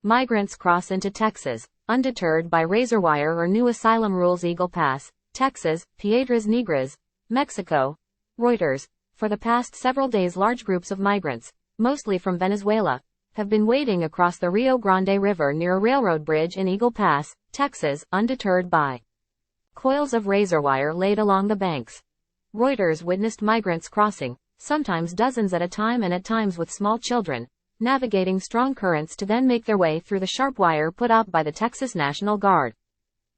Migrants cross into Texas, undeterred by razor wire or new asylum rules. Eagle Pass, Texas, PIEDRAS NEGRAS, Mexico. Reuters. For the past several days, large groups of migrants, mostly from Venezuela, have been wading across the Rio Grande River near a railroad bridge in Eagle Pass, Texas, undeterred by coils of razor wire laid along the banks. Reuters witnessed migrants crossing, sometimes dozens at a time and at times with small children, navigating strong currents to then make their way through the sharp wire put up by the Texas National Guard.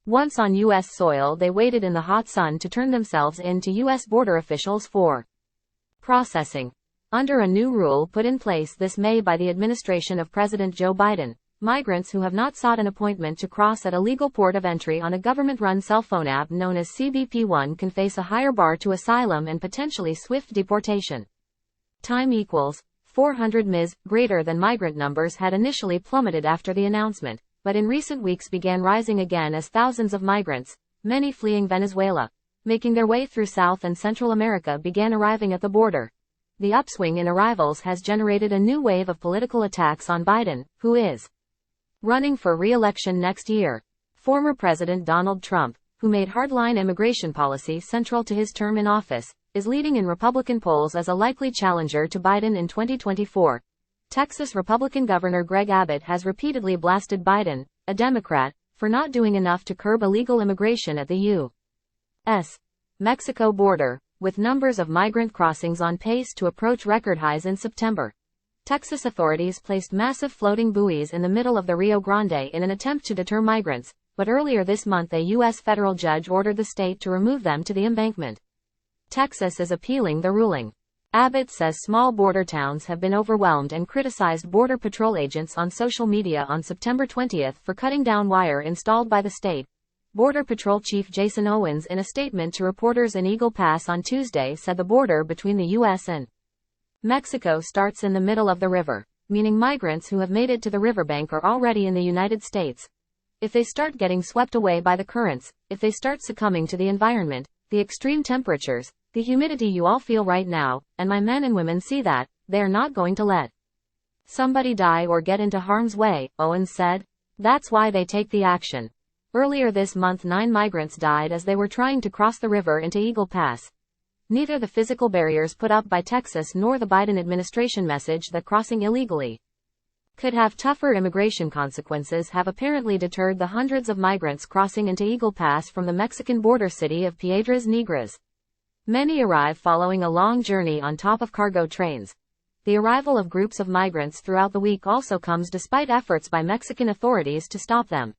Once on U.S. soil, they waited in the hot sun to turn themselves in to U.S. border officials for processing. Under a new rule put in place this May by the administration of President Joe Biden, migrants who have not sought an appointment to cross at a legal port of entry on a government-run cell phone app known as CBP One can face a higher bar to asylum and potentially swift deportation. Time equals 400 ms, greater than migrant numbers had initially plummeted after the announcement, but in recent weeks began rising again as thousands of migrants, many fleeing Venezuela, making their way through South and Central America, began arriving at the border. The upswing in arrivals has generated a new wave of political attacks on Biden, who is running for re-election next year. Former President Donald Trump, who made hardline immigration policy central to his term in office, is leading in Republican polls as a likely challenger to Biden in 2024. Texas Republican Governor Greg Abbott has repeatedly blasted Biden, a Democrat, for not doing enough to curb illegal immigration at the U.S. Mexico border, with numbers of migrant crossings on pace to approach record highs in September. Texas authorities placed massive floating buoys in the middle of the Rio Grande in an attempt to deter migrants, but earlier this month a U.S. federal judge ordered the state to remove them to the embankment. Texas is appealing the ruling. Abbott says small border towns have been overwhelmed and criticized Border Patrol agents on social media on September 20 for cutting down wire installed by the state. Border Patrol Chief Jason Owens, in a statement to reporters in Eagle Pass on Tuesday, said the border between the U.S. and Mexico starts in the middle of the river, meaning migrants who have made it to the riverbank are already in the United States. If they start getting swept away by the currents, if they start succumbing to the environment, the extreme temperatures, the humidity you all feel right now, and my men and women see that, they are not going to let somebody die or get into harm's way, Owens said. That's why they take the action. Earlier this month 9 migrants died as they were trying to cross the river into Eagle Pass. Neither the physical barriers put up by Texas nor the Biden administration message that crossing illegally could have tougher immigration consequences have apparently deterred the hundreds of migrants crossing into Eagle Pass from the Mexican border city of Piedras Negras. Many arrive following a long journey on top of cargo trains. The arrival of groups of migrants throughout the week also comes despite efforts by Mexican authorities to stop them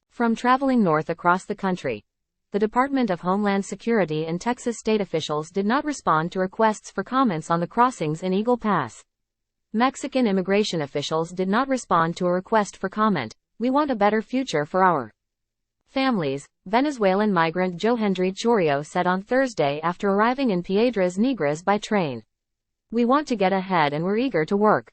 from traveling north across the country. The Department of Homeland Security and Texas state officials did not respond to requests for comments on the crossings in Eagle Pass. Mexican immigration officials did not respond to a request for comment. We want a better future for our families, Venezuelan migrant Johendry Chorio said on Thursday after arriving in Piedras Negras by train. We want to get ahead and we're eager to work.